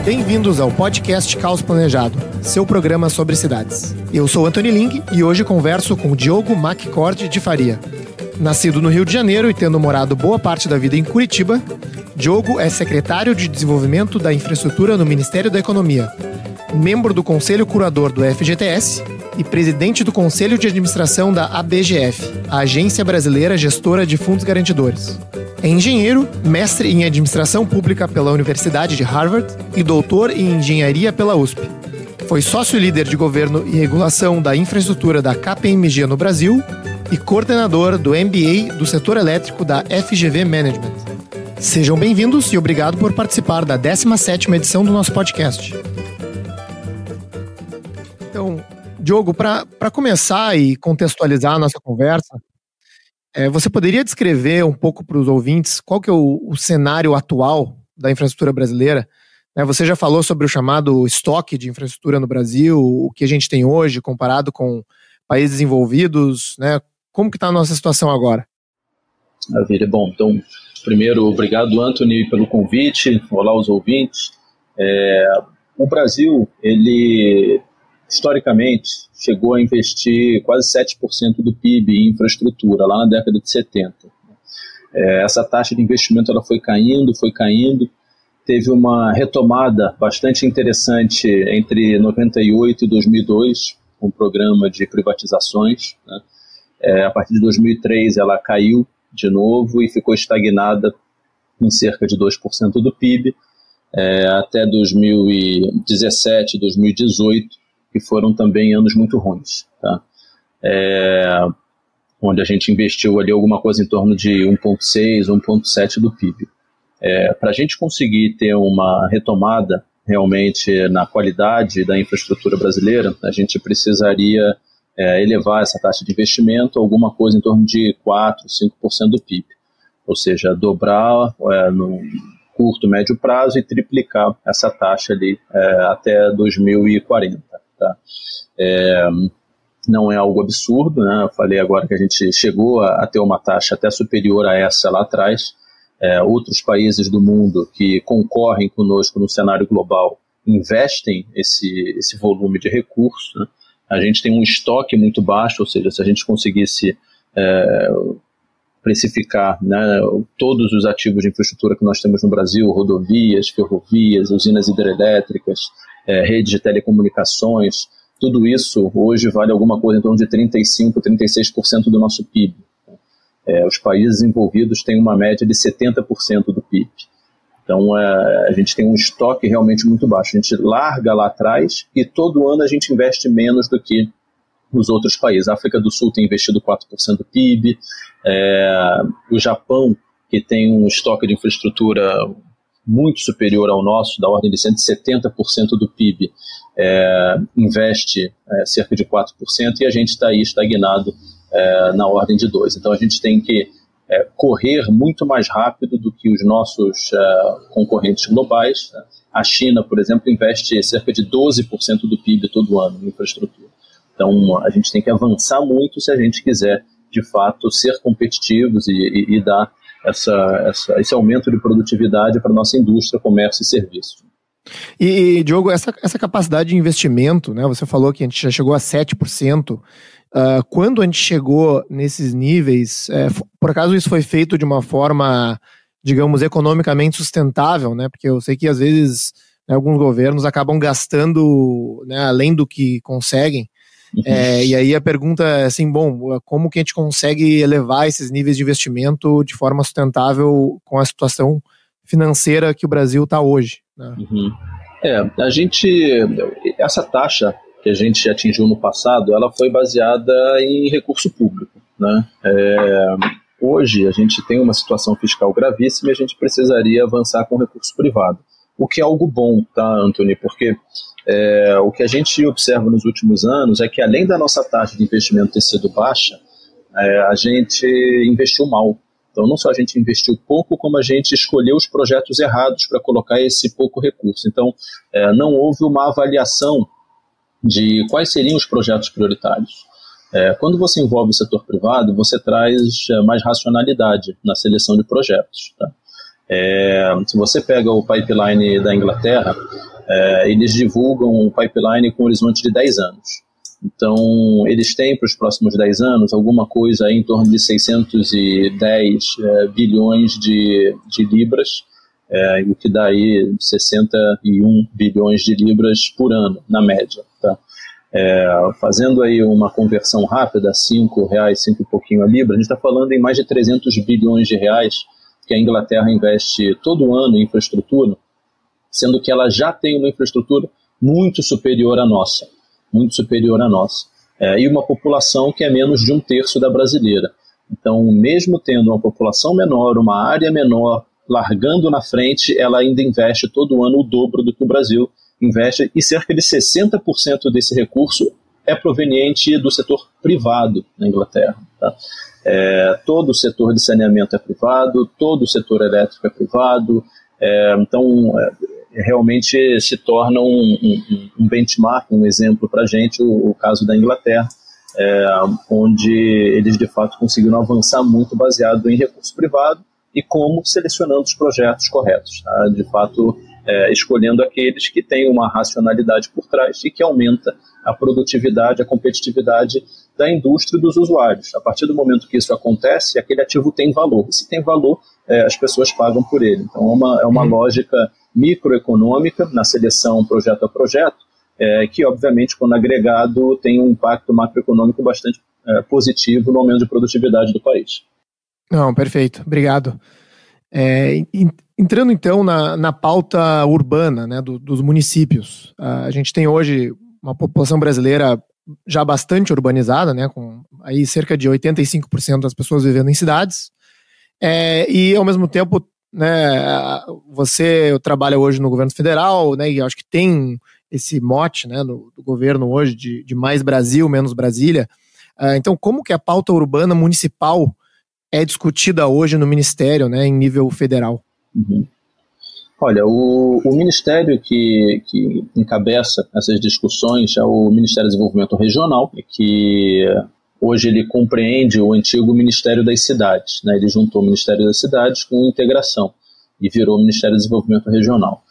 Bem-vindos ao podcast Caos Planejado, seu programa sobre cidades. Eu sou Anthony Ling e hoje converso com Diogo McCord de Faria. Nascido no Rio de Janeiro e tendo morado boa parte da vida em Curitiba, Diogo é secretário de Desenvolvimento da Infraestrutura no Ministério da Economia, membro do Conselho Curador do FGTS e presidente do Conselho de Administração da ABGF, a Agência Brasileira Gestora de Fundos Garantidores. É engenheiro, mestre em Administração Pública pela Universidade de Harvard e doutor em Engenharia pela USP. Foi sócio-líder de Governo e Regulação da Infraestrutura da KPMG no Brasil e coordenador do MBA do setor elétrico da FGV Management. Sejam bem-vindos e obrigado por participar da 17ª edição do nosso podcast. Então, Diogo, para começar e contextualizar a nossa conversa, você poderia descrever um pouco para os ouvintes qual que é o cenário atual da infraestrutura brasileira? Você já falou sobre o chamado estoque de infraestrutura no Brasil, o que a gente tem hoje comparado com países desenvolvidos, né? Como que está a nossa situação agora? Maravilha. Bom, então, primeiro, obrigado, Anthony, pelo convite. Olá aos ouvintes. O Brasil, ele historicamente chegou a investir quase 7% do PIB em infraestrutura, lá na década de 70. Essa taxa de investimento ela foi caindo, teve uma retomada bastante interessante entre 98 e 2002, um programa de privatizações, né? A partir de 2003 ela caiu de novo e ficou estagnada em cerca de 2% do PIB, até 2017, 2018, que foram também anos muito ruins, tá? Onde a gente investiu ali alguma coisa em torno de 1,6%, 1,7% do PIB. Para a gente conseguir ter uma retomada realmente na qualidade da infraestrutura brasileira, a gente precisaria elevar essa taxa de investimento a alguma coisa em torno de 4%, 5% do PIB. Ou seja, dobrar no curto, médio prazo e triplicar essa taxa ali até 2040. Tá? Não é algo absurdo, né? Eu falei agora que a gente chegou a ter uma taxa até superior a essa lá atrás. Outros países do mundo que concorrem conosco no cenário global investem esse volume de recursos, né? A gente tem um estoque muito baixo, ou seja, se a gente conseguisse precificar, né, todos os ativos de infraestrutura que nós temos no Brasil, rodovias, ferrovias, usinas hidrelétricas, redes de telecomunicações, tudo isso hoje vale alguma coisa em torno de 35%, 36% do nosso PIB. Os países envolvidos têm uma média de 70% do PIB. Então, a gente tem um estoque realmente muito baixo. A gente larga lá atrás e todo ano a gente investe menos do que nos outros países. A África do Sul tem investido 4% do PIB. O Japão, que tem um estoque de infraestrutura muito superior ao nosso, da ordem de 170% do PIB, investe cerca de 4%, e a gente está aí estagnado na ordem de 2%. Então a gente tem que correr muito mais rápido do que os nossos concorrentes globais. A China, por exemplo, investe cerca de 12% do PIB todo ano em infraestrutura. Então a gente tem que avançar muito se a gente quiser, de fato, ser competitivos e dar esse aumento de produtividade para a nossa indústria, comércio e serviço. E Diogo, essa capacidade de investimento, né, você falou que a gente já chegou a 7%. Quando a gente chegou nesses níveis, por acaso isso foi feito de uma forma, digamos, economicamente sustentável, né? Porque eu sei que às vezes, né, alguns governos acabam gastando, né, além do que conseguem. E aí a pergunta é assim, como que a gente consegue elevar esses níveis de investimento de forma sustentável com a situação financeira que o Brasil está hoje, né? Essa taxa que a gente atingiu no passado, ela foi baseada em recurso público, né? Hoje a gente tem uma situação fiscal gravíssima e a gente precisaria avançar com recurso privado, o que é algo bom, tá, Anthony? Porque o que a gente observa nos últimos anos é que, além da nossa taxa de investimento ter sido baixa, a gente investiu mal. Então, não só a gente investiu pouco, como a gente escolheu os projetos errados para colocar esse pouco recurso. Então, não houve uma avaliação de quais seriam os projetos prioritários. Quando você envolve o setor privado, você traz mais racionalidade na seleção de projetos. Tá? Se você pega o pipeline da Inglaterra, eles divulgam um pipeline com um horizonte de 10 anos. Então, eles têm para os próximos 10 anos alguma coisa aí em torno de 610 bilhões de libras, o que dá aí 61 bilhões de libras por ano, na média. Tá? Fazendo aí uma conversão rápida, R$5, 5 e pouquinho a libra, a gente está falando em mais de 300 bilhões de reais que a Inglaterra investe todo ano em infraestrutura, sendo que ela já tem uma infraestrutura muito superior à nossa. E uma população que é menos de 1/3 da brasileira. Então, mesmo tendo uma população menor, uma área menor, largando na frente, ela ainda investe todo ano o dobro do que o Brasil investe, e cerca de 60% desse recurso é proveniente do setor privado na Inglaterra. Tá? Todo o setor de saneamento é privado, todo o setor elétrico é privado, então realmente se torna um benchmark, um exemplo para a gente, o caso da Inglaterra, onde eles de fato conseguiram avançar muito baseado em recurso privado e como selecionando os projetos corretos, tá? De fato escolhendo aqueles que têm uma racionalidade por trás e que aumenta a produtividade, a competitividade da indústria e dos usuários. A partir do momento que isso acontece, aquele ativo tem valor. E se tem valor, as pessoas pagam por ele. Então é uma lógica microeconômica na seleção projeto a projeto, que obviamente quando agregado tem um impacto macroeconômico bastante positivo no aumento de produtividade do país. Não, perfeito, obrigado. Entrando então na pauta urbana, né, dos municípios, a gente tem hoje uma população brasileira já bastante urbanizada, né, com aí cerca de 85% das pessoas vivendo em cidades, e ao mesmo tempo, né, você trabalha hoje no governo federal, né, e acho que tem esse mote, né, do governo hoje de mais Brasil, menos Brasília. Então, como que a pauta urbana municipal é discutida hoje no Ministério, né, em nível federal? Uhum. Olha, o ministério que encabeça essas discussões é o Ministério do Desenvolvimento Regional, que hoje ele compreende o antigo Ministério das Cidades, né? Ele juntou o Ministério das Cidades com integração e virou o Ministério do Desenvolvimento Regional.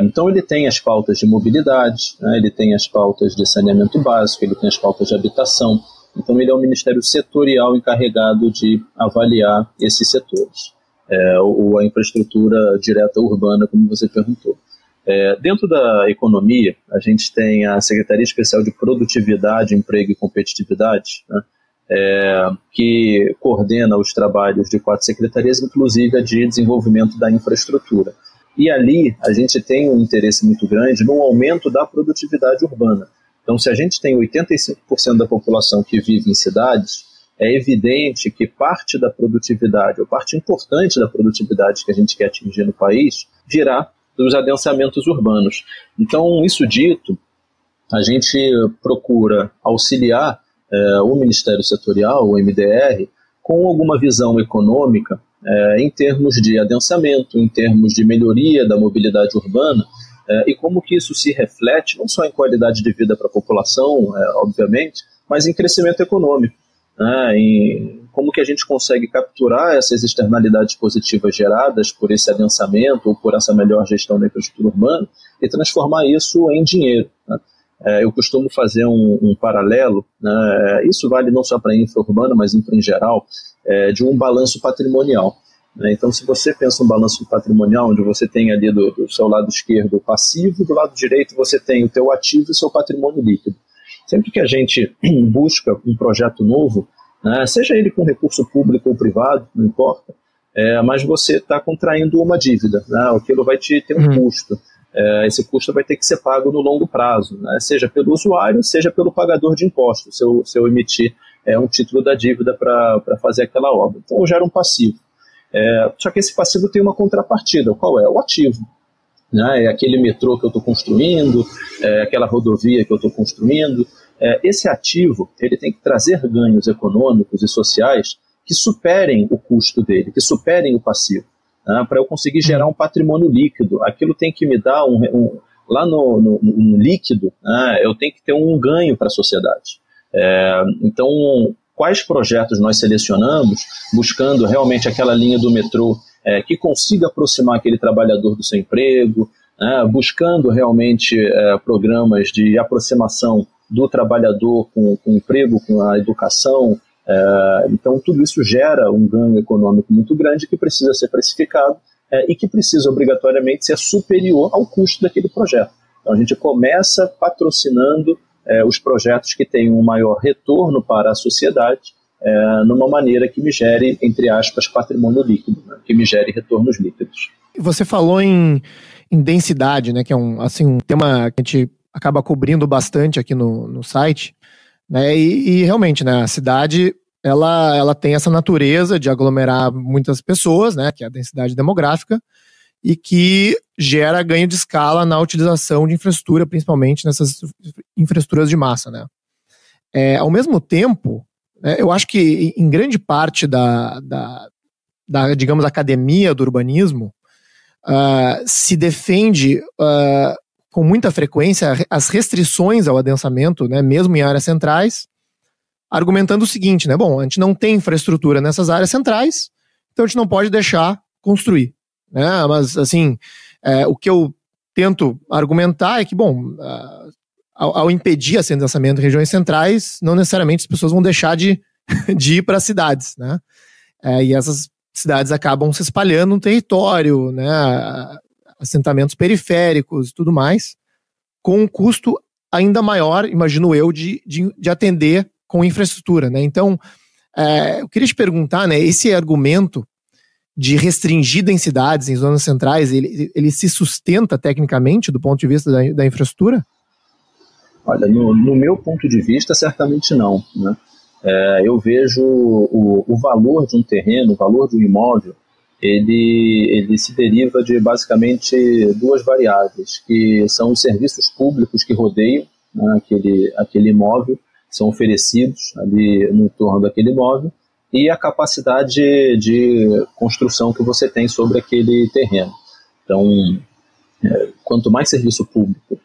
Então ele tem as pautas de mobilidade, né? Ele tem as pautas de saneamento básico, ele tem as pautas de habitação. Então ele é um ministério setorial encarregado de avaliar esses setores. Ou a infraestrutura direta urbana, como você perguntou. Dentro da economia, a gente tem a Secretaria Especial de Produtividade, Emprego e Competitividade, né, que coordena os trabalhos de 4 secretarias, inclusive a de desenvolvimento da infraestrutura. E ali a gente tem um interesse muito grande no aumento da produtividade urbana. Então, se a gente tem 85% da população que vive em cidades, é evidente que parte da produtividade, ou parte importante da produtividade que a gente quer atingir no país, virá dos adensamentos urbanos. Então, isso dito, a gente procura auxiliar o Ministério Setorial, o MDR, com alguma visão econômica em termos de adensamento, em termos de melhoria da mobilidade urbana, e como que isso se reflete não só em qualidade de vida para a população, obviamente, mas em crescimento econômico. Em como que a gente consegue capturar essas externalidades positivas geradas por esse adensamento ou por essa melhor gestão da infraestrutura urbana e transformar isso em dinheiro. Eu costumo fazer um paralelo, né? Isso vale não só para a infra urbana, mas infra em geral, de um balanço patrimonial. Então, se você pensa um balanço patrimonial, onde você tem ali do seu lado esquerdo o passivo, do lado direito você tem o teu ativo e o seu patrimônio líquido. Sempre que a gente busca um projeto novo, né, seja ele com recurso público ou privado, não importa, mas você está contraindo uma dívida, né, aquilo vai ter um custo. Esse custo vai ter que ser pago no longo prazo, né, seja pelo usuário, seja pelo pagador de impostos, se eu emitir um título da dívida para fazer aquela obra. Então, gera um passivo. Só que esse passivo tem uma contrapartida. Qual é? O ativo. É aquele metrô que eu estou construindo, aquela rodovia que eu estou construindo. Esse ativo ele tem que trazer ganhos econômicos e sociais que superem o custo dele, que superem o passivo, para eu conseguir gerar um patrimônio líquido. Aquilo tem que me dar lá no líquido, eu tenho que ter um ganho para a sociedade. Então, quais projetos nós selecionamos, buscando realmente aquela linha do metrô que consiga aproximar aquele trabalhador do seu emprego, buscando realmente programas de aproximação do trabalhador com o emprego, com a educação. Então, tudo isso gera um ganho econômico muito grande que precisa ser precificado e que precisa obrigatoriamente ser superior ao custo daquele projeto. Então, a gente começa patrocinando os projetos que têm um maior retorno para a sociedade, numa maneira que me gere, entre aspas, patrimônio líquido, né? Que me gere retornos líquidos. Você falou em densidade, né, que é um tema que a gente acaba cobrindo bastante aqui no site, né, e realmente, né, a cidade ela tem essa natureza de aglomerar muitas pessoas, né, que é a densidade demográfica, e que gera ganho de escala na utilização de infraestrutura, principalmente nessas infraestruturas de massa, né. Ao mesmo tempo, eu acho que em grande parte da digamos, academia do urbanismo, se defende com muita frequência as restrições ao adensamento, né, mesmo em áreas centrais, argumentando o seguinte, né, bom, a gente não tem infraestrutura nessas áreas centrais, então a gente não pode deixar construir, né, mas assim, o que eu tento argumentar é que, bom, ao impedir esse adensamento em regiões centrais, não necessariamente as pessoas vão deixar de ir para as cidades, né, e essas cidades acabam se espalhando no território, né, assentamentos periféricos e tudo mais, com um custo ainda maior, imagino eu, de atender com infraestrutura, né? Então, eu queria te perguntar, né, esse argumento de restringir densidades em zonas centrais, ele se sustenta tecnicamente do ponto de vista da infraestrutura? Olha, no meu ponto de vista, certamente não, né? Eu vejo o valor de um terreno, o valor de um imóvel, ele se deriva de basicamente duas variáveis, que são os serviços públicos que rodeiam, né, aquele imóvel, são oferecidos ali no entorno daquele imóvel, e a capacidade de construção que você tem sobre aquele terreno. Então, quanto mais serviço público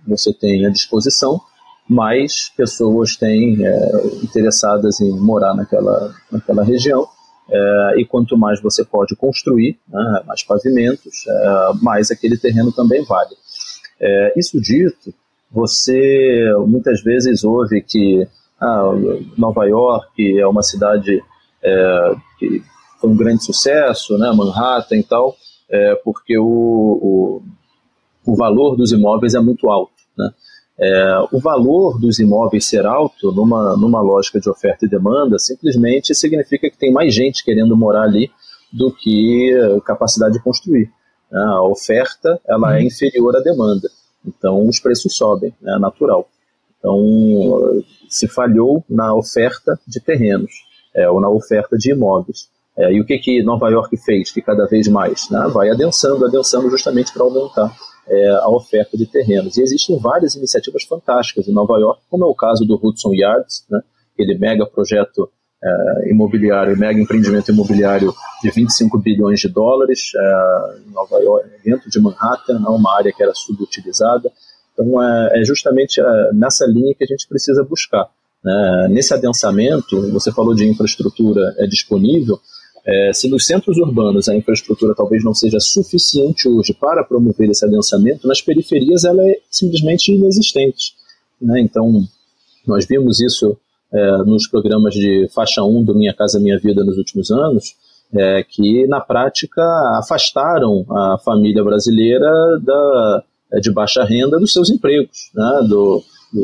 você tem à disposição, mais pessoas têm interessadas em morar naquela região, e quanto mais você pode construir, né, mais pavimentos, mais aquele terreno também vale. Isso dito, você muitas vezes ouve que Nova York é uma cidade que foi um grande sucesso, né, Manhattan e tal, porque o valor dos imóveis é muito alto, né? O valor dos imóveis ser alto, numa lógica de oferta e demanda, simplesmente significa que tem mais gente querendo morar ali do que capacidade de construir. A oferta ela é inferior à demanda, então os preços sobem, é natural. Então, se falhou na oferta de terrenos, ou na oferta de imóveis. E o que Nova York fez? Que cada vez mais, né, vai adensando justamente para aumentar a oferta de terrenos. E existem várias iniciativas fantásticas em Nova York, como é o caso do Hudson Yards, né, aquele mega projeto imobiliário, mega empreendimento imobiliário de 25 bilhões de dólares em Nova York, dentro de Manhattan, uma área que era subutilizada. Então, é justamente nessa linha que a gente precisa buscar. Nesse adensamento, você falou de infraestrutura disponível. Se nos centros urbanos a infraestrutura talvez não seja suficiente hoje para promover esse adensamento, nas periferias ela é simplesmente inexistente, né? Então, nós vimos isso nos programas de faixa 1 do Minha Casa Minha Vida nos últimos anos, que na prática afastaram a família brasileira de baixa renda dos seus empregos, né?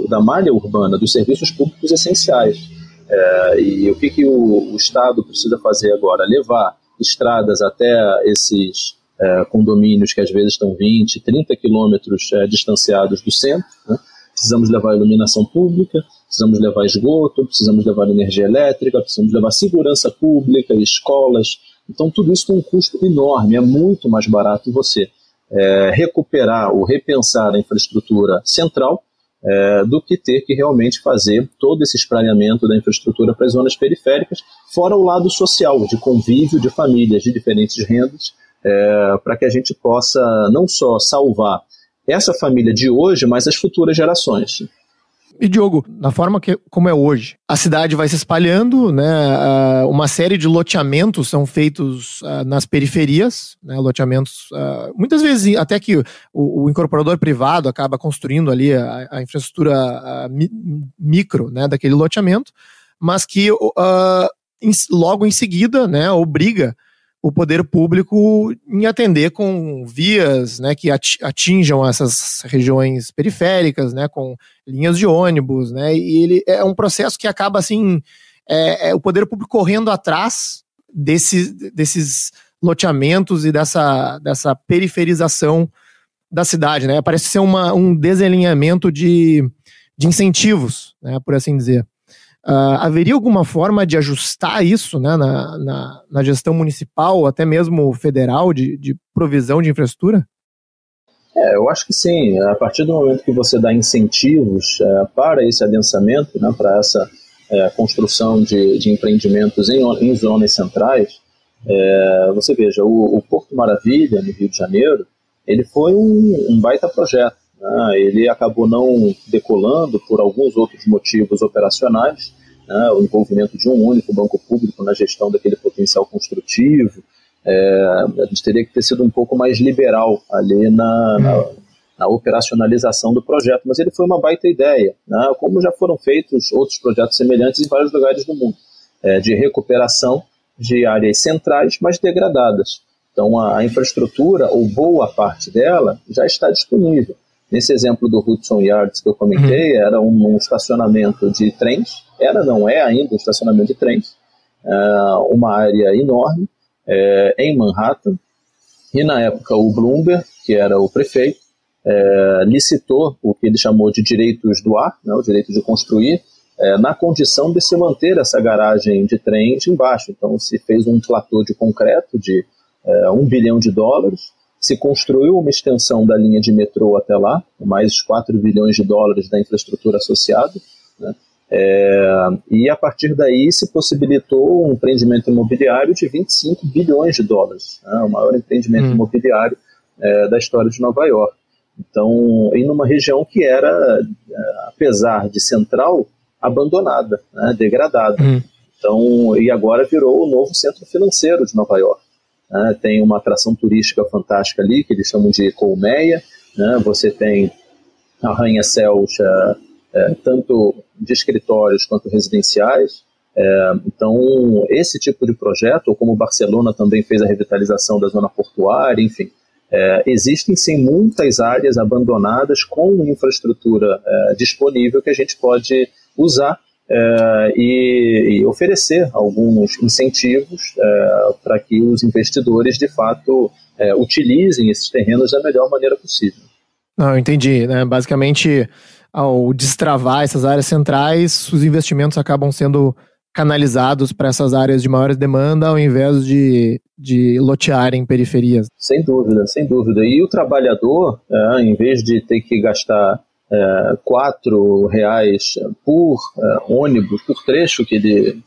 Da malha urbana, dos serviços públicos essenciais. E o que o Estado precisa fazer agora? Levar estradas até esses condomínios que às vezes estão 20, 30 quilômetros distanciados do centro, né? Precisamos levar iluminação pública, precisamos levar esgoto, precisamos levar energia elétrica, precisamos levar segurança pública, escolas. Então tudo isso tem um custo enorme, é muito mais barato você recuperar ou repensar a infraestrutura central do que ter que realmente fazer todo esse espraiamento da infraestrutura para as zonas periféricas, fora o lado social, de convívio de famílias de diferentes rendas, para que a gente possa não só salvar essa família de hoje, mas as futuras gerações. E Diogo, na forma como é hoje, a cidade vai se espalhando, né? Uma série de loteamentos são feitos nas periferias, né? Loteamentos, muitas vezes até que o incorporador privado acaba construindo ali a infraestrutura micro, né, daquele loteamento, mas que logo em seguida, né, obriga o poder público em atender com vias, né, que atinjam essas regiões periféricas, né, com linhas de ônibus, né, e ele é um processo que acaba assim, o poder público correndo atrás desses loteamentos e dessa periferização da cidade, né, parece ser um desalinhamento de incentivos, né, por assim dizer. Haveria alguma forma de ajustar isso, né, na gestão municipal, até mesmo federal, de provisão de infraestrutura? Eu acho que sim. A partir do momento que você dá incentivos para esse adensamento, né, para essa construção de empreendimentos em zonas centrais, você veja, o Porto Maravilha, no Rio de Janeiro, ele foi um baita projeto. Ele acabou não decolando por alguns outros motivos operacionais, né, o envolvimento de um único banco público na gestão daquele potencial construtivo. A gente teria que ter sido um pouco mais liberal ali na operacionalização do projeto, mas ele foi uma baita ideia, né, como já foram feitos outros projetos semelhantes em vários lugares do mundo, de recuperação de áreas centrais, mas degradadas. Então a infraestrutura, ou boa parte dela, já está disponível. Nesse exemplo do Hudson Yards que eu comentei, era um estacionamento de trens, não é ainda um estacionamento de trens, uma área enorme em Manhattan, e na época o Bloomberg, que era o prefeito, licitou o que ele chamou de direitos do ar, né, o direito de construir, na condição de se manter essa garagem de trens embaixo. Então se fez um platô de concreto de $1 bilhão, se construiu uma extensão da linha de metrô até lá, mais $4 bilhões da infraestrutura associada, né? E a partir daí se possibilitou um empreendimento imobiliário de $25 bilhões, né? O maior empreendimento imobiliário da história de Nova York. Então, em uma região que era, apesar de central, abandonada, né? Degradada. Então, e agora virou o novo centro financeiro de Nova York. Tem uma atração turística fantástica ali, que eles chamam de colmeia, né? Você tem arranha-céus tanto de escritórios quanto residenciais. Então, esse tipo de projeto, ou como Barcelona também fez a revitalização da zona portuária, enfim, existem sim muitas áreas abandonadas com infraestrutura disponível que a gente pode usar e oferecer alguns incentivos para que os investidores, de fato, utilizem esses terrenos da melhor maneira possível. Não, eu entendi, né? Basicamente, ao destravar essas áreas centrais, os investimentos acabam sendo canalizados para essas áreas de maior demanda, ao invés de lotear em periferias. Sem dúvida, sem dúvida. E o trabalhador, em vez de ter que gastar R$4 por ônibus, por trecho que ele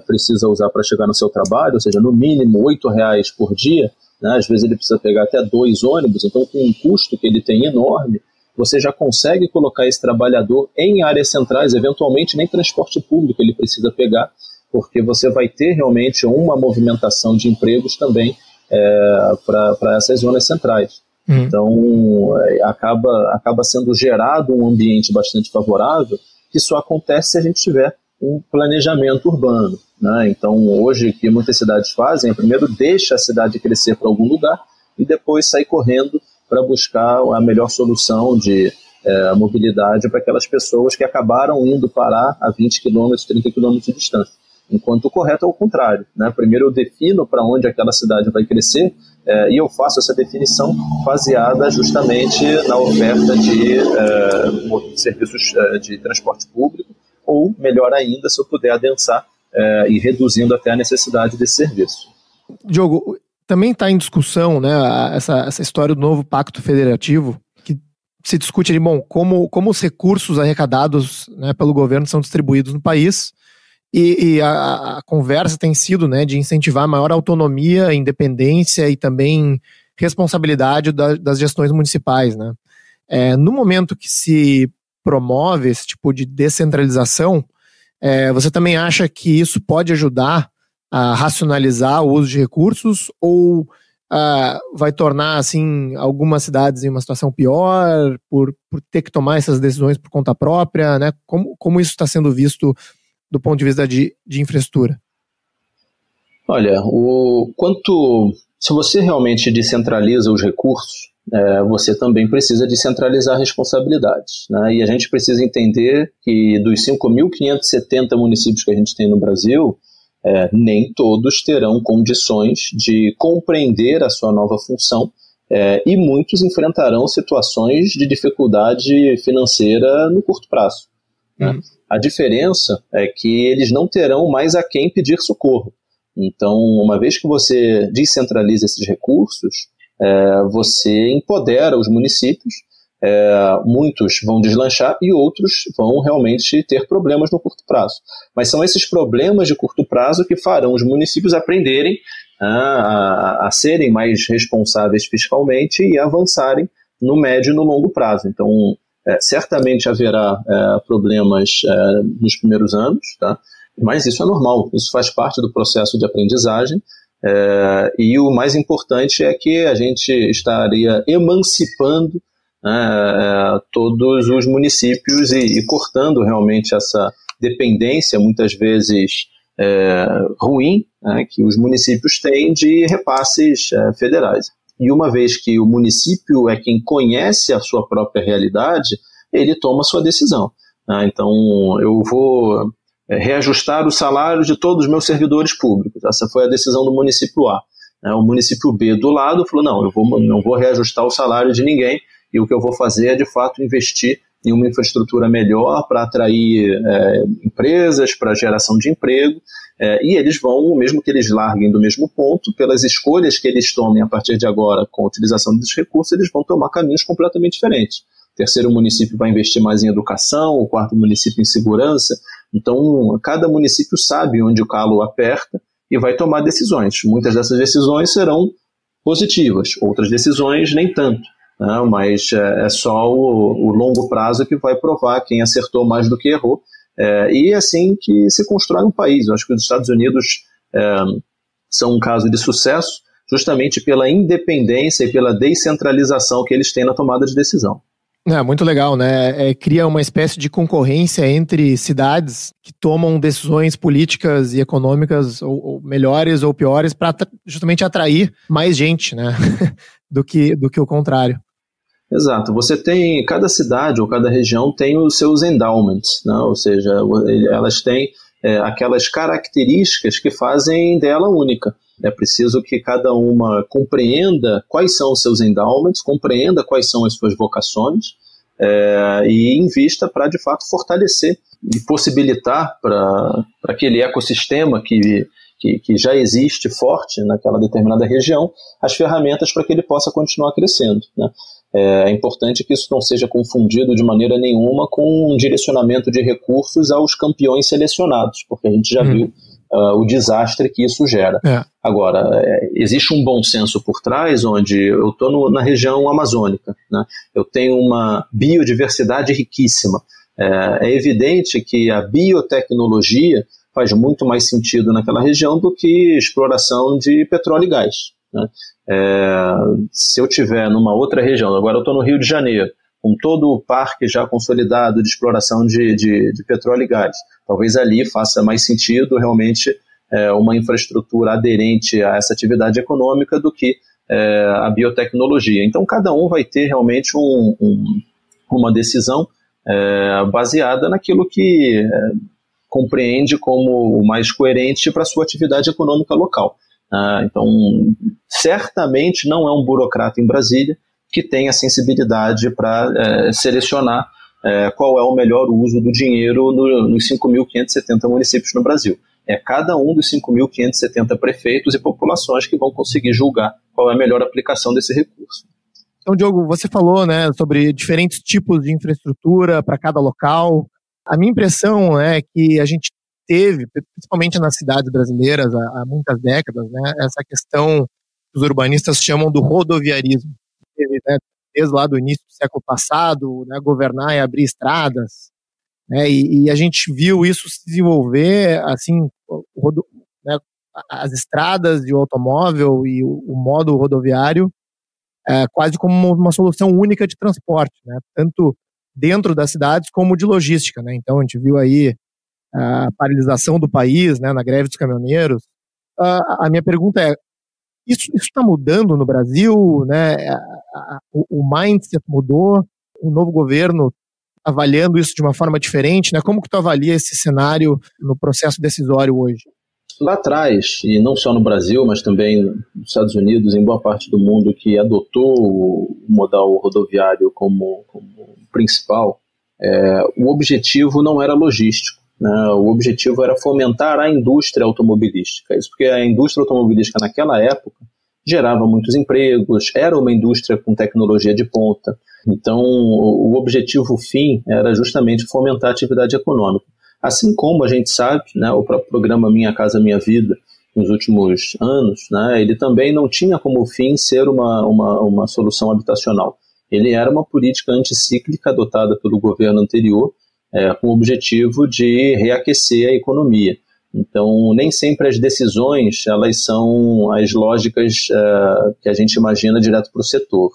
precisa usar para chegar no seu trabalho, ou seja, no mínimo R$8 por dia, né? Às vezes ele precisa pegar até 2 ônibus, então com um custo que ele tem enorme, você já consegue colocar esse trabalhador em áreas centrais, eventualmente nem transporte público ele precisa pegar, porque você vai ter realmente uma movimentação de empregos também para essas zonas centrais. Então, acaba sendo gerado um ambiente bastante favorável, que só acontece se a gente tiver um planejamento urbano, né? Então, hoje, o que muitas cidades fazem é primeiro deixa a cidade crescer para algum lugar e depois sai correndo para buscar a melhor solução de mobilidade para aquelas pessoas que acabaram indo parar a 20 km, 30 km de distância. Enquanto o correto é o contrário, né? Primeiro eu defino para onde aquela cidade vai crescer e eu faço essa definição baseada justamente na oferta de serviços de transporte público, ou, melhor ainda, se eu puder adensar e reduzindo até a necessidade desse serviço. Diogo, também está em discussão, né, essa história do novo pacto federativo, que se discute ali, como os recursos arrecadados, né, pelo governo são distribuídos no país. E a conversa tem sido, né, de incentivar maior autonomia, independência e também responsabilidade das gestões municipais, né? No momento que se promove esse tipo de descentralização, você também acha que isso pode ajudar a racionalizar o uso de recursos ou vai tornar assim, algumas cidades em uma situação pior por ter que tomar essas decisões por conta própria, né? Como isso está sendo visto do ponto de vista de infraestrutura? Olha, se você realmente descentraliza os recursos, você também precisa descentralizar responsabilidades, né? E a gente precisa entender que dos 5.570 municípios que a gente tem no Brasil, nem todos terão condições de compreender a sua nova função, e muitos enfrentarão situações de dificuldade financeira no curto prazo, né? A diferença é que eles não terão mais a quem pedir socorro. Então, uma vez que você descentraliza esses recursos, você empodera os municípios, muitos vão deslanchar e outros vão realmente ter problemas no curto prazo. Mas são esses problemas de curto prazo que farão os municípios aprenderem a serem mais responsáveis fiscalmente e avançarem no médio e no longo prazo. Então, certamente haverá problemas nos primeiros anos, tá? Mas isso é normal, isso faz parte do processo de aprendizagem, e o mais importante é que a gente estaria emancipando todos os municípios e cortando realmente essa dependência, muitas vezes ruim, né, que os municípios têm de repasses federais. E uma vez que o município é quem conhece a sua própria realidade, ele toma a sua decisão, né? Então, eu vou reajustar o salário de todos os meus servidores públicos. Essa foi a decisão do município A. O município B do lado falou, não, eu não vou reajustar o salário de ninguém, e o que eu vou fazer é, de fato, investir em uma infraestrutura melhor para atrair empresas, para geração de emprego, e eles vão, mesmo que eles larguem do mesmo ponto, pelas escolhas que eles tomem a partir de agora com a utilização desses recursos, eles vão tomar caminhos completamente diferentes. O terceiro município vai investir mais em educação, o quarto município em segurança. Então, cada município sabe onde o calo aperta e vai tomar decisões. Muitas dessas decisões serão positivas, outras decisões nem tanto, né? Mas é só o longo prazo que vai provar quem acertou mais do que errou. E é assim que se constrói um país. Eu acho que os Estados Unidos são um caso de sucesso justamente pela independência e pela descentralização que eles têm na tomada de decisão. Muito legal, né? Cria uma espécie de concorrência entre cidades que tomam decisões políticas e econômicas ou melhores ou piores para justamente atrair mais gente, né? do que o contrário. Exato. Você tem, cada cidade ou cada região tem os seus endowments, né? Ou seja, elas têm aquelas características que fazem dela única. É preciso que cada uma compreenda quais são os seus endowments, compreenda quais são as suas vocações, e invista para, de fato, fortalecer e possibilitar para aquele ecossistema que já existe forte naquela determinada região, as ferramentas para que ele possa continuar crescendo, né? É importante que isso não seja confundido de maneira nenhuma com um direcionamento de recursos aos campeões selecionados, porque a gente já viu o desastre que isso gera. Agora, existe um bom senso por trás, onde eu estou na região amazônica, né? Eu tenho uma biodiversidade riquíssima. É evidente que a biotecnologia faz muito mais sentido naquela região do que exploração de petróleo e gás, né? Se eu estiver numa outra região, agora eu estou no Rio de Janeiro, com todo o parque já consolidado de exploração de petróleo e gás, talvez ali faça mais sentido realmente uma infraestrutura aderente a essa atividade econômica do que a biotecnologia. Então cada um vai ter realmente uma decisão baseada naquilo que compreende como o mais coerente para a sua atividade econômica local. Então, certamente não é um burocrata em Brasília que tem a sensibilidade para selecionar qual é o melhor uso do dinheiro nos 5.570 municípios no Brasil. É cada um dos 5.570 prefeitos e populações que vão conseguir julgar qual é a melhor aplicação desse recurso. Então, Diogo, você falou, né, sobre diferentes tipos de infraestrutura para cada local. A minha impressão é que a gente teve, principalmente nas cidades brasileiras, há muitas décadas, né, essa questão que os urbanistas chamam do rodoviarismo. Teve, né, desde lá do início do século passado, né, governar e abrir estradas, né, e a gente viu isso se desenvolver, assim, né, as estradas e o automóvel e o modo rodoviário quase como uma solução única de transporte, né, tanto dentro das cidades como de logística, né. Então a gente viu aí a paralisação do país, né, na greve dos caminhoneiros. A minha pergunta é, isso está mudando no Brasil, né? O mindset mudou, o novo governo avaliando isso de uma forma diferente, né? Como que tu avalia esse cenário no processo decisório hoje? Lá atrás, e não só no Brasil, mas também nos Estados Unidos, em boa parte do mundo que adotou o modal rodoviário como principal, o objetivo não era logístico, né? O objetivo era fomentar a indústria automobilística. Isso porque a indústria automobilística naquela época gerava muitos empregos, era uma indústria com tecnologia de ponta. Então, o objetivo fim era justamente fomentar a atividade econômica. Assim como a gente sabe, né, o próprio programa Minha Casa Minha Vida, nos últimos anos, né, ele também não tinha como fim ser uma solução habitacional. Ele era uma política anticíclica adotada pelo governo anterior, com o objetivo de reaquecer a economia. Então, nem sempre as decisões elas são as lógicas que a gente imagina direto para o setor.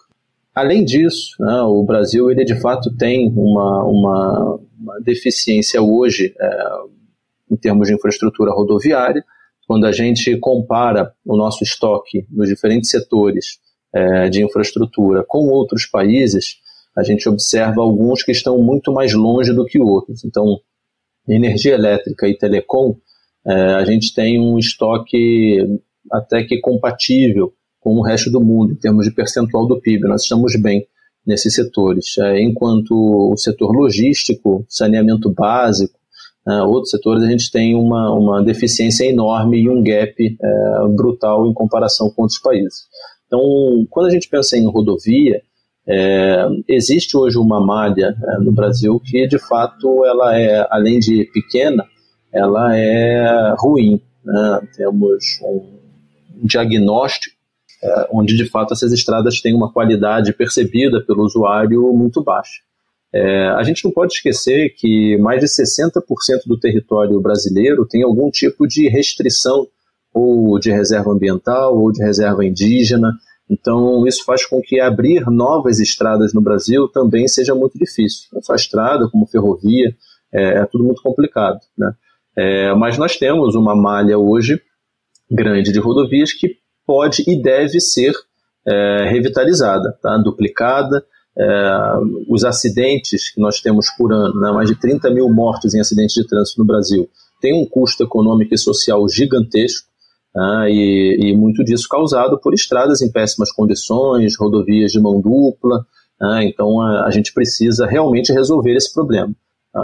Além disso, né, o Brasil ele de fato tem uma deficiência hoje em termos de infraestrutura rodoviária. Quando a gente compara o nosso estoque nos diferentes setores de infraestrutura com outros países, a gente observa alguns que estão muito mais longe do que outros. Então, energia elétrica e telecom, a gente tem um estoque até que compatível com o resto do mundo, em termos de percentual do PIB. Nós estamos bem nesses setores. Enquanto o setor logístico, saneamento básico, outros setores, a gente tem uma deficiência enorme e um gap brutal em comparação com outros países. Então, quando a gente pensa em rodovia, existe hoje uma malha no Brasil que, de fato, ela além de pequena, ela é ruim, né? Temos um diagnóstico onde, de fato, essas estradas têm uma qualidade percebida pelo usuário muito baixa. A gente não pode esquecer que mais de 60% do território brasileiro tem algum tipo de restrição, ou de reserva ambiental, ou de reserva indígena. Então, isso faz com que abrir novas estradas no Brasil também seja muito difícil. Não só estrada, como ferrovia, é tudo muito complicado, né? Mas nós temos uma malha hoje grande de rodovias que pode e deve ser revitalizada, tá? Duplicada. Os acidentes que nós temos por ano, né? Mais de 30 mil mortes em acidentes de trânsito no Brasil, tem um custo econômico e social gigantesco, e muito disso causado por estradas em péssimas condições, rodovias de mão dupla. Então a gente precisa realmente resolver esse problema.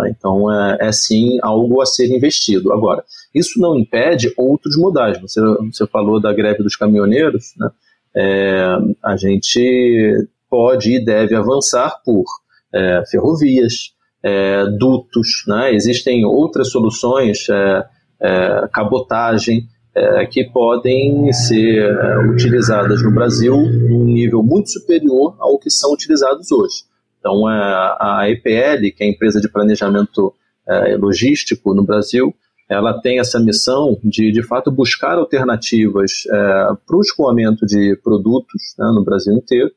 Então é sim algo a ser investido. Agora, isso não impede outros modais. Você falou da greve dos caminhoneiros, né? A gente pode e deve avançar por ferrovias, dutos, né? Existem outras soluções, cabotagem, que podem ser utilizadas no Brasil em um nível muito superior ao que são utilizados hoje. Então, a EPL, que é a empresa de planejamento logístico no Brasil, ela tem essa missão de fato, buscar alternativas para o escoamento de produtos, né, no Brasil inteiro,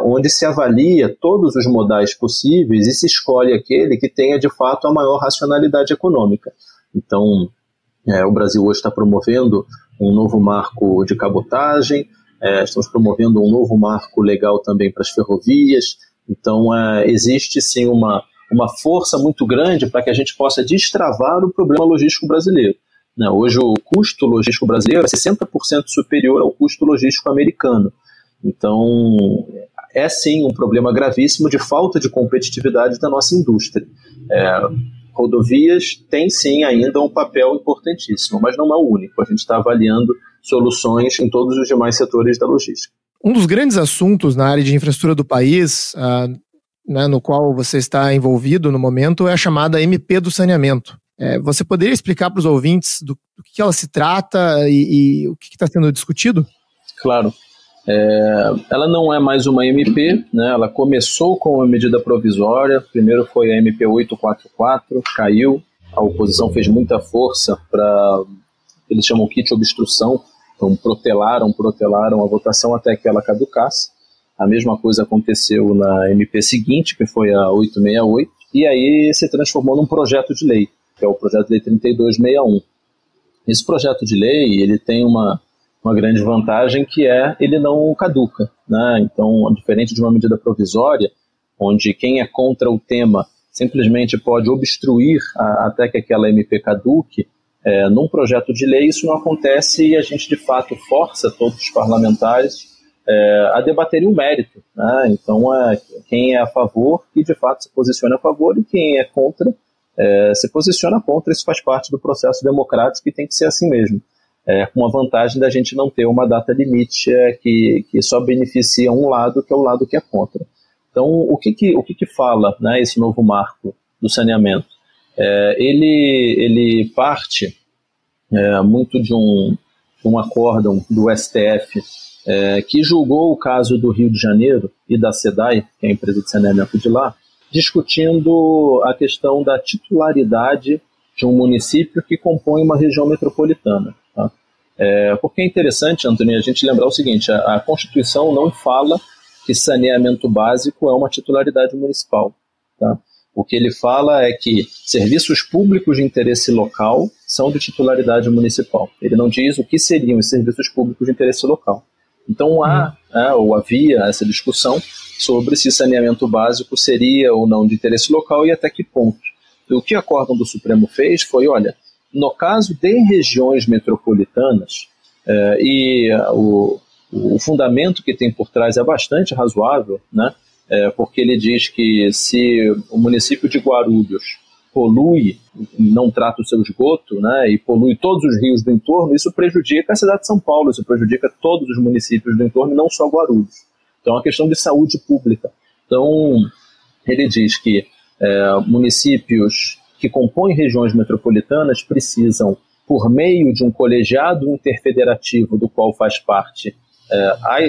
onde se avalia todos os modais possíveis e se escolhe aquele que tenha, de fato, a maior racionalidade econômica. Então, o Brasil hoje está promovendo um novo marco de cabotagem, estamos promovendo um novo marco legal também para as ferrovias. Então, existe sim uma força muito grande para que a gente possa destravar o problema logístico brasileiro, né? Hoje o custo logístico brasileiro é 60% superior ao custo logístico americano. Então, é sim um problema gravíssimo de falta de competitividade da nossa indústria. Rodovias têm sim ainda um papel importantíssimo, mas não é o único. A gente está avaliando soluções em todos os demais setores da logística. Um dos grandes assuntos na área de infraestrutura do país, né, no qual você está envolvido no momento, é a chamada MP do saneamento. Você poderia explicar para os ouvintes do que ela se trata e o que está sendo discutido? Claro. Ela não é mais uma MP, né? Ela começou com uma medida provisória, primeiro foi a MP 844, caiu, a oposição fez muita força para, eles chamam kit obstrução, então protelaram a votação até que ela caducasse. A mesma coisa aconteceu na MP seguinte, que foi a 868, e aí se transformou num projeto de lei, que é o projeto de lei 3261. Esse projeto de lei, ele tem uma grande vantagem, que ele não caduca, né? Então, diferente de uma medida provisória, onde quem é contra o tema simplesmente pode obstruir até que aquela MP caduque, num projeto de lei isso não acontece, e a gente de fato força todos os parlamentares a debaterem o mérito, né? Então, quem é a favor, que de fato se posiciona a favor, e quem é contra, se posiciona contra. Isso faz parte do processo democrático e tem que ser assim mesmo. Com a vantagem da gente não ter uma data limite que só beneficia um lado, que é o lado que é contra. Então, o que fala, né, esse novo marco do saneamento? Ele parte muito de um acórdão do STF, que julgou o caso do Rio de Janeiro e da SEDAI, que é a empresa de saneamento de lá, discutindo a questão da titularidade de um município que compõe uma região metropolitana. Tá? Porque é interessante, Antônio, a gente lembrar o seguinte: a Constituição não fala que saneamento básico é uma titularidade municipal. Tá? O que ele fala é que serviços públicos de interesse local são de titularidade municipal. Ele não diz o que seriam os serviços públicos de interesse local. Então havia essa discussão sobre se saneamento básico seria ou não de interesse local e até que ponto. E o que a acórdão do Supremo fez foi, olha, no caso de regiões metropolitanas, o fundamento que tem por trás é bastante razoável, né? Porque ele diz que se o município de Guarulhos polui, não trata o seu esgoto, né, e polui todos os rios do entorno, isso prejudica a cidade de São Paulo, isso prejudica todos os municípios do entorno, não só Guarulhos. Então é uma questão de saúde pública. Então ele diz que municípios que compõem regiões metropolitanas precisam, por meio de um colegiado interfederativo do qual faz parte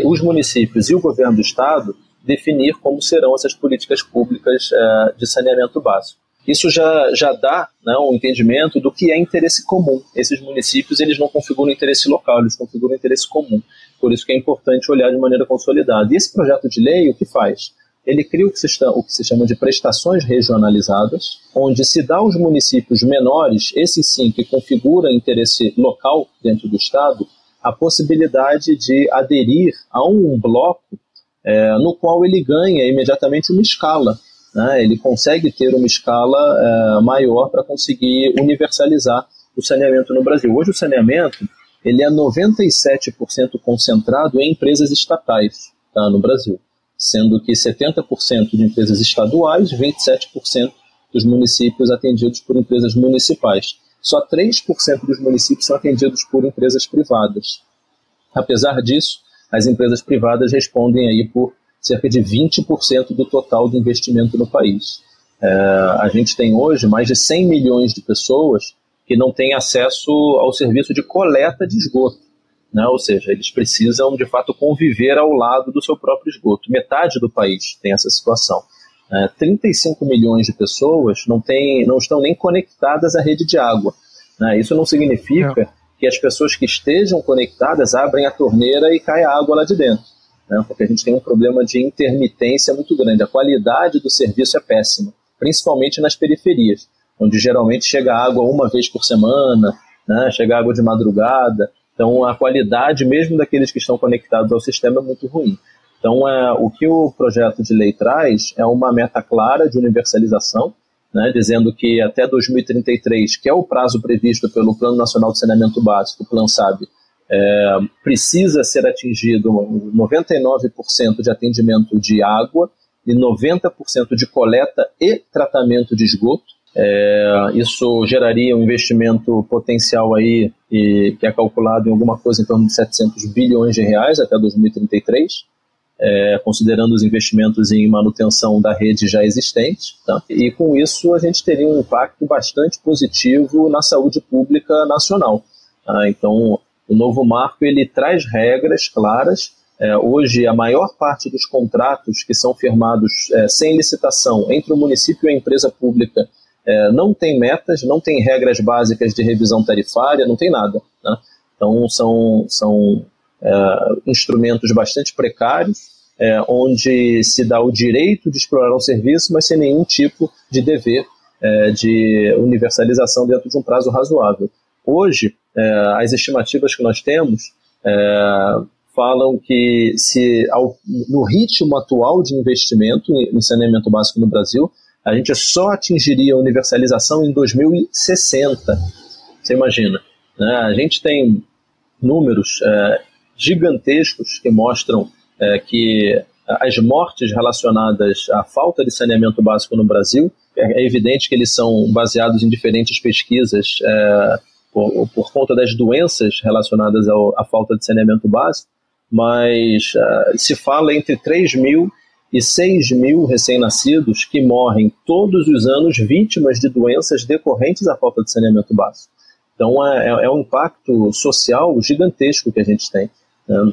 os municípios e o governo do estado, definir como serão essas políticas públicas de saneamento básico. Isso já dá, né, um entendimento do que é interesse comum. Esses municípios, eles não configuram interesse local, eles configuram interesse comum. Por isso que é importante olhar de maneira consolidada. E esse projeto de lei, o que faz? Ele cria o que se chama de prestações regionalizadas, onde se dá aos municípios menores, esses sim que configuram interesse local dentro do estado, a possibilidade de aderir a um bloco no qual ele ganha imediatamente uma escala, né? Ele consegue ter uma escala maior para conseguir universalizar o saneamento no Brasil. Hoje o saneamento ele é 97% concentrado em empresas estatais, tá, no Brasil, sendo que 70% de empresas estaduais, 27% dos municípios atendidos por empresas municipais. Só 3% dos municípios são atendidos por empresas privadas. Apesar disso, as empresas privadas respondem aí por cerca de 20% do total do investimento no país. A gente tem hoje mais de 100 milhões de pessoas que não têm acesso ao serviço de coleta de esgoto, né? Ou seja, eles precisam de fato conviver ao lado do seu próprio esgoto. Metade do país tem essa situação. 35 milhões de pessoas não estão nem conectadas à rede de água, né? Isso não significa que as pessoas que estejam conectadas abrem a torneira e cai a água lá de dentro, né? Porque a gente tem um problema de intermitência muito grande. A qualidade do serviço é péssima, principalmente nas periferias, onde geralmente chega água uma vez por semana, né? Chega água de madrugada. Então a qualidade mesmo daqueles que estão conectados ao sistema é muito ruim. Então o que o projeto de lei traz é uma meta clara de universalização, né, dizendo que até 2033, que é o prazo previsto pelo Plano Nacional de Saneamento Básico, o PLAN-SAB, precisa ser atingido 99% de atendimento de água e 90% de coleta e tratamento de esgoto. Isso geraria um investimento potencial aí, que é calculado em alguma coisa em torno de 700 bilhões de reais até 2033. Considerando os investimentos em manutenção da rede já existente, tá? E com isso a gente teria um impacto bastante positivo na saúde pública nacional, tá? Então o novo marco ele traz regras claras Hoje, a maior parte dos contratos que são firmados sem licitação entre o município e a empresa pública não tem metas, não tem regras básicas de revisão tarifária, não tem nada, né? Então, são instrumentos bastante precários, onde se dá o direito de explorar um serviço, mas sem nenhum tipo de dever de universalização dentro de um prazo razoável. Hoje, as estimativas que nós temos falam que no ritmo atual de investimento em saneamento básico no Brasil, a gente só atingiria a universalização em 2060. Você imagina, né? A gente tem números gigantescos que mostram que as mortes relacionadas à falta de saneamento básico no Brasil, é evidente que eles são baseados em diferentes pesquisas por conta das doenças relacionadas à falta de saneamento básico, mas se fala entre 3 mil e 6 mil recém-nascidos que morrem todos os anos vítimas de doenças decorrentes à falta de saneamento básico. Então é um impacto social gigantesco que a gente tem, né?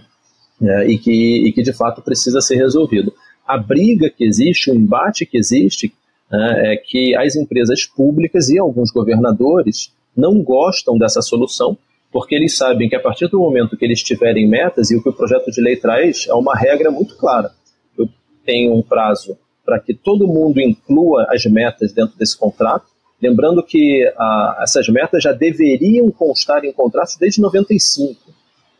E que de fato precisa ser resolvido. A briga que existe, o embate que existe, é que as empresas públicas e alguns governadores não gostam dessa solução, porque eles sabem que a partir do momento que eles tiverem metas, e o que o projeto de lei traz é uma regra muito clara. Eu tenho um prazo para que todo mundo inclua as metas dentro desse contrato, lembrando que essas metas já deveriam constar em contratos desde 95,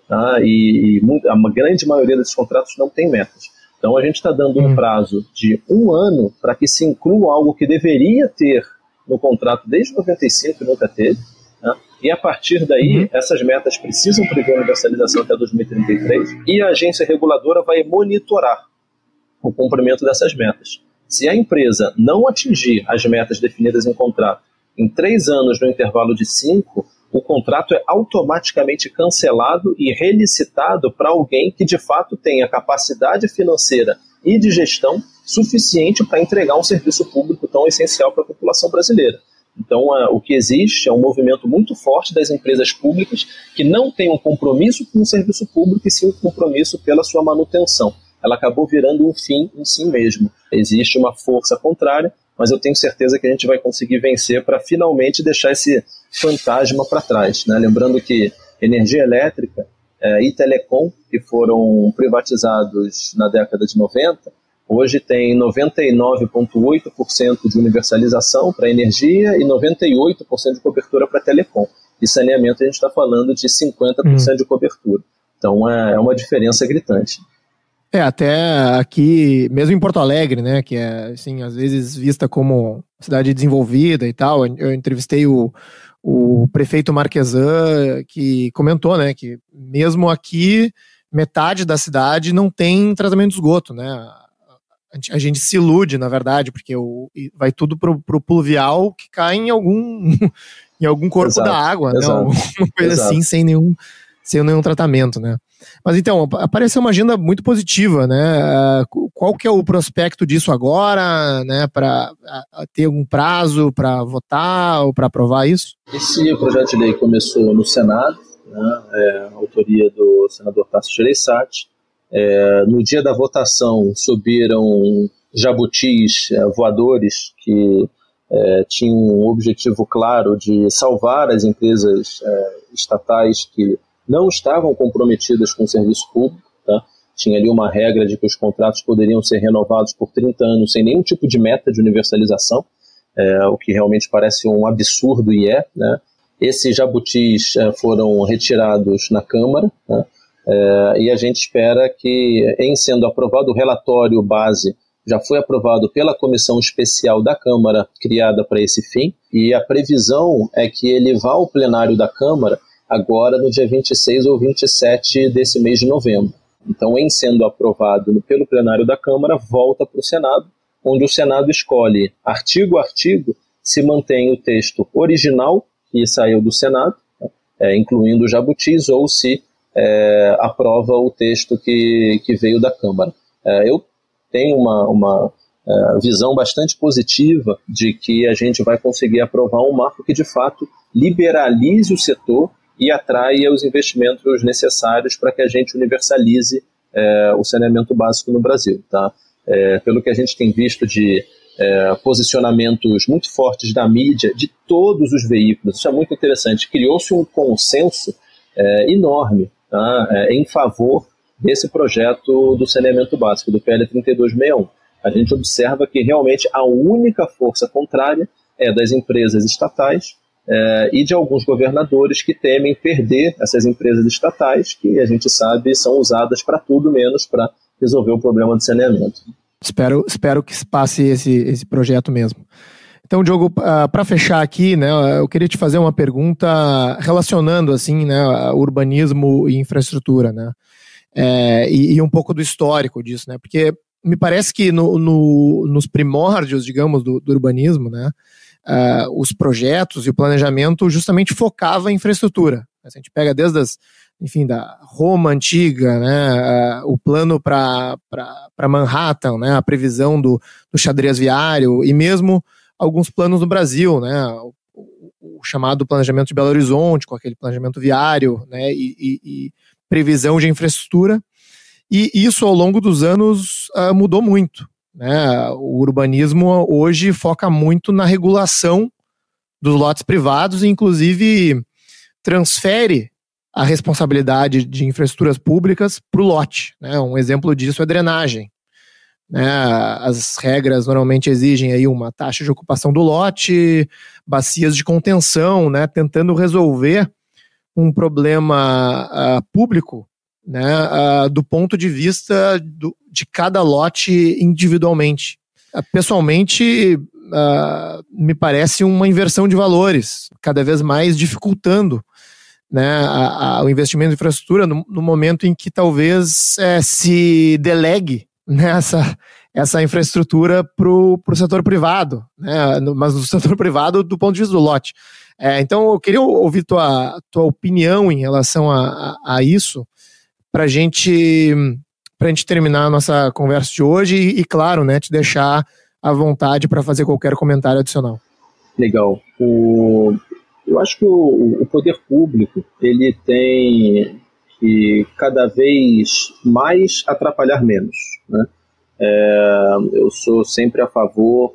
tá? E a grande maioria desses contratos não tem metas. Então a gente está dando um prazo de 1 ano para que se inclua algo que deveria ter no contrato desde 95 e nunca teve, né? E a partir daí, essas metas precisam prever a universalização até 2033 e a agência reguladora vai monitorar o cumprimento dessas metas. Se a empresa não atingir as metas definidas em contrato em 3 anos no intervalo de 5, o contrato é automaticamente cancelado e relicitado para alguém que de fato tenha capacidade financeira e de gestão suficiente para entregar um serviço público tão essencial para a população brasileira. Então, o que existe é um movimento muito forte das empresas públicas que não têm um compromisso com o serviço público e sim um compromisso pela sua manutenção. Ela acabou virando um fim em si mesmo. Existe uma força contrária, mas eu tenho certeza que a gente vai conseguir vencer para finalmente deixar esse fantasma para trás, né? Lembrando que energia elétrica e telecom, que foram privatizados na década de 90, hoje tem 99,8% de universalização para energia e 98% de cobertura para telecom. E saneamento a gente está falando de 50% de cobertura. Então é uma diferença gritante. Até aqui, mesmo em Porto Alegre, né, que é, assim, às vezes vista como cidade desenvolvida e tal, eu entrevistei o prefeito Marquesan, que comentou, né, que mesmo aqui, metade da cidade não tem tratamento de esgoto, né. A gente se ilude, na verdade, porque vai tudo pro pluvial que cai em algum corpo da água, né, uma coisa assim, sem nenhum tratamento, né. Mas então, apareceu uma agenda muito positiva, né? Qual que é o prospecto disso agora, né? Para ter algum prazo para votar ou para aprovar isso? Esse projeto de lei começou no Senado, né? Autoria do senador Tasso Gereissati. No dia da votação subiram jabutis voadores que tinham um objetivo claro de salvar as empresas estatais que não estavam comprometidas com o serviço público, tá? Tinha ali uma regra de que os contratos poderiam ser renovados por 30 anos sem nenhum tipo de meta de universalização, o que realmente parece um absurdo e né? Esses jabutis foram retirados na Câmara, né? E a gente espera que, em sendo aprovado o relatório base, já foi aprovado pela comissão especial da Câmara criada para esse fim, e a previsão é que ele vá ao plenário da Câmara agora no dia 26 ou 27 desse mês de novembro. Então, em sendo aprovado pelo plenário da Câmara, volta para o Senado, onde o Senado escolhe artigo a artigo se mantém o texto original que saiu do Senado, incluindo os jabutis, ou se aprova o texto que veio da Câmara. Eu tenho uma visão bastante positiva de que a gente vai conseguir aprovar um marco que, de fato, liberalize o setor e atraia os investimentos necessários para que a gente universalize o saneamento básico no Brasil. Tá? Pelo que a gente tem visto de posicionamentos muito fortes da mídia, de todos os veículos, isso é muito interessante, criou-se um consenso enorme, tá? Em favor desse projeto do saneamento básico, do PL 3261. A gente observa que realmente a única força contrária é das empresas estatais e de alguns governadores que temem perder essas empresas estatais, que a gente sabe são usadas para tudo menos para resolver o problema do saneamento. Espero que passe esse projeto mesmo. Então, Diogo, para fechar aqui, né, eu queria te fazer uma pergunta relacionando assim, né, urbanismo e infraestrutura, né, e um pouco do histórico disso, né, porque me parece que nos primórdios, digamos, do urbanismo, né, os projetos e o planejamento justamente focava em infraestrutura. A gente pega desde da Roma antiga, né, o plano para Manhattan, né, a previsão do xadrez viário e mesmo alguns planos no Brasil, né, o chamado planejamento de Belo Horizonte, com aquele planejamento viário, né, e previsão de infraestrutura. E isso ao longo dos anos mudou muito, né? O urbanismo hoje foca muito na regulação dos lotes privados e inclusive transfere a responsabilidade de infraestruturas públicas para o lote, né? Um exemplo disso é drenagem, né? As regras normalmente exigem aí uma taxa de ocupação do lote, bacias de contenção, né? Tentando resolver um problema público, né? Do ponto de vista de cada lote individualmente. Pessoalmente, me parece uma inversão de valores, cada vez mais dificultando, né, o investimento em infraestrutura no momento em que talvez se delegue, né, essa infraestrutura para o setor privado, né, mas no setor privado do ponto de vista do lote. Então eu queria ouvir tua opinião em relação a isso, para a gente terminar a nossa conversa de hoje e claro, né, te deixar à vontade para fazer qualquer comentário adicional. Legal. Eu acho que o poder público ele tem que cada vez mais atrapalhar menos, né? Eu sou sempre a favor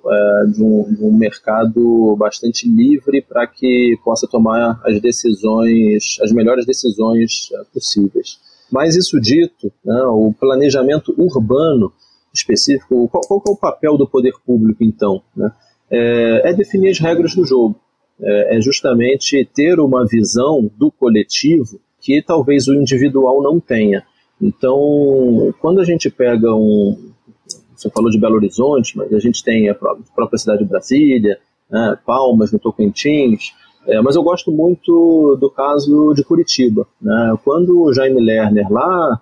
de um mercado bastante livre para que possa tomar as melhores decisões possíveis. Mas isso dito, né, o planejamento urbano específico, qual que é o papel do poder público então? Né? Definir as regras do jogo. É justamente ter uma visão do coletivo que talvez o individual não tenha. Então, quando a gente pega você falou de Belo Horizonte, mas a gente tem a própria cidade de Brasília, né, Palmas, no Tocantins, mas eu gosto muito do caso de Curitiba, né? Quando o Jaime Lerner, lá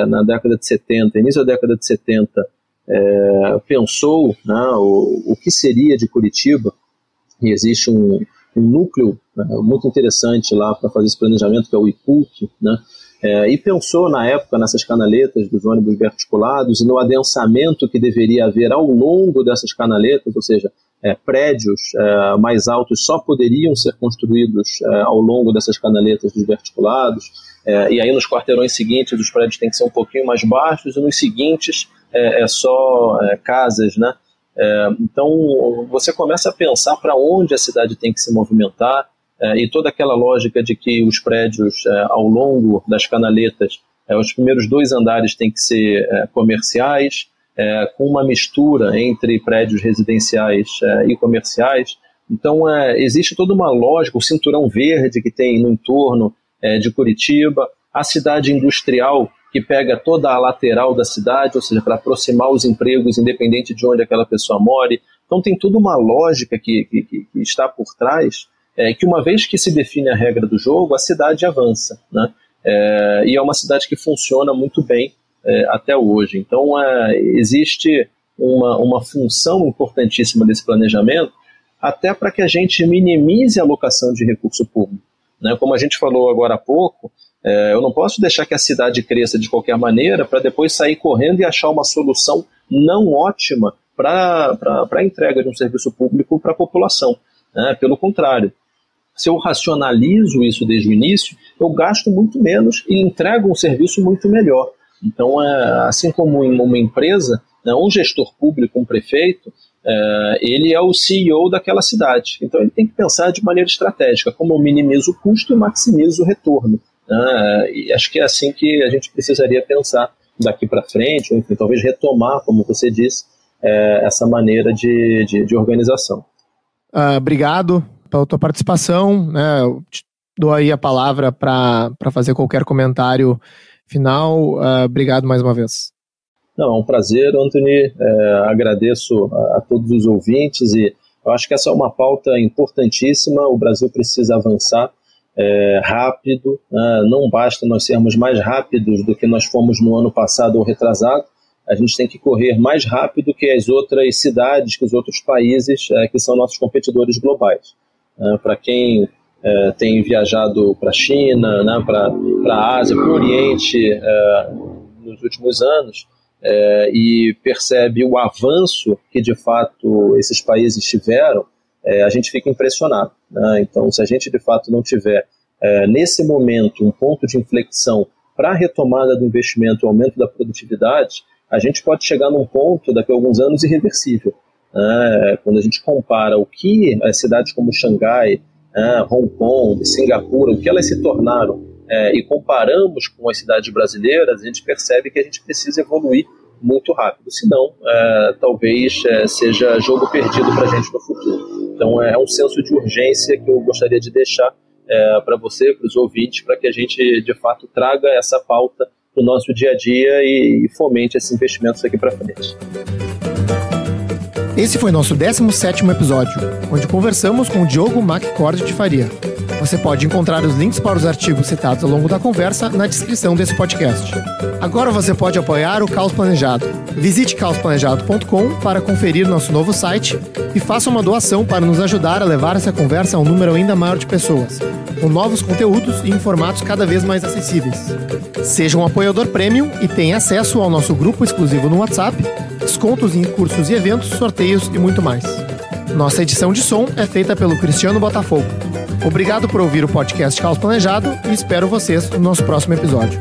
na década de 70, início da década de 70, pensou, né, o que seria de Curitiba, e existe um núcleo muito interessante lá para fazer esse planejamento, que é o IPUC, né? E pensou na época nessas canaletas dos ônibus verticulados e no adensamento que deveria haver ao longo dessas canaletas, ou seja, prédios mais altos só poderiam ser construídos ao longo dessas canaletas dos verticulados, e aí nos quarteirões seguintes os prédios têm que ser um pouquinho mais baixos e nos seguintes só casas, né? Então você começa a pensar para onde a cidade tem que se movimentar, e toda aquela lógica de que os prédios ao longo das canaletas, os primeiros 2 andares têm que ser comerciais, com uma mistura entre prédios residenciais e comerciais. Então existe toda uma lógica, o cinturão verde que tem no entorno de Curitiba, a cidade industrial que pega toda a lateral da cidade, ou seja, para aproximar os empregos independente de onde aquela pessoa more. Então tem toda uma lógica que está por trás, que uma vez que se define a regra do jogo, a cidade avança, né? E é uma cidade que funciona muito bem até hoje. Então existe uma função importantíssima desse planejamento, até para que a gente minimize a alocação de recurso público, né? Como a gente falou agora há pouco, eu não posso deixar que a cidade cresça de qualquer maneira para depois sair correndo e achar uma solução não ótima para a entrega de um serviço público para a população, né? Pelo contrário, se eu racionalizo isso desde o início, eu gasto muito menos e entrego um serviço muito melhor. Então, assim como em uma empresa, né, um gestor público, um prefeito, ele é o CEO daquela cidade. Então, ele tem que pensar de maneira estratégica, como eu minimizo o custo e maximizo o retorno. E acho que é assim que a gente precisaria pensar daqui para frente, ou enfim, talvez retomar, como você disse, essa maneira de organização. Obrigado pela tua participação, né? Eu te dou aí a palavra para fazer qualquer comentário final. Obrigado mais uma vez. Não, é um prazer, Anthony. Agradeço a todos os ouvintes e eu acho que essa é uma pauta importantíssima. O Brasil precisa avançar rápido. Não basta nós sermos mais rápidos do que nós fomos no ano passado ou retrasado. A gente tem que correr mais rápido que as outras cidades, que os outros países que são nossos competidores globais. Para quem tem viajado para a China, né, para a Ásia, para o Oriente nos últimos anos, e percebe o avanço que de fato esses países tiveram, a gente fica impressionado, né? Então, se a gente de fato não tiver nesse momento um ponto de inflexão para a retomada do investimento e aumento da produtividade, a gente pode chegar num ponto daqui a alguns anos irreversível. Quando a gente compara o que as cidades como Xangai, Hong Kong, Singapura, o que elas se tornaram, e comparamos com as cidades brasileiras, a gente percebe que a gente precisa evoluir muito rápido, senão talvez seja jogo perdido para a gente no futuro. Então é um senso de urgência que eu gostaria de deixar para você, para os ouvintes, para que a gente de fato traga essa pauta para o nosso dia a dia e fomente esses investimentos aqui para frente. Esse foi nosso 17º episódio, onde conversamos com o Diogo McCord de Faria. Você pode encontrar os links para os artigos citados ao longo da conversa na descrição desse podcast. Agora você pode apoiar o Caos Planejado. Visite caosplanejado.com para conferir nosso novo site e faça uma doação para nos ajudar a levar essa conversa a um número ainda maior de pessoas, com novos conteúdos e em formatos cada vez mais acessíveis. Seja um apoiador premium e tenha acesso ao nosso grupo exclusivo no WhatsApp, descontos em cursos e eventos, sorteios e muito mais. Nossa edição de som é feita pelo Cristiano Botafogo. Obrigado por ouvir o podcast Caos Planejado e espero vocês no nosso próximo episódio.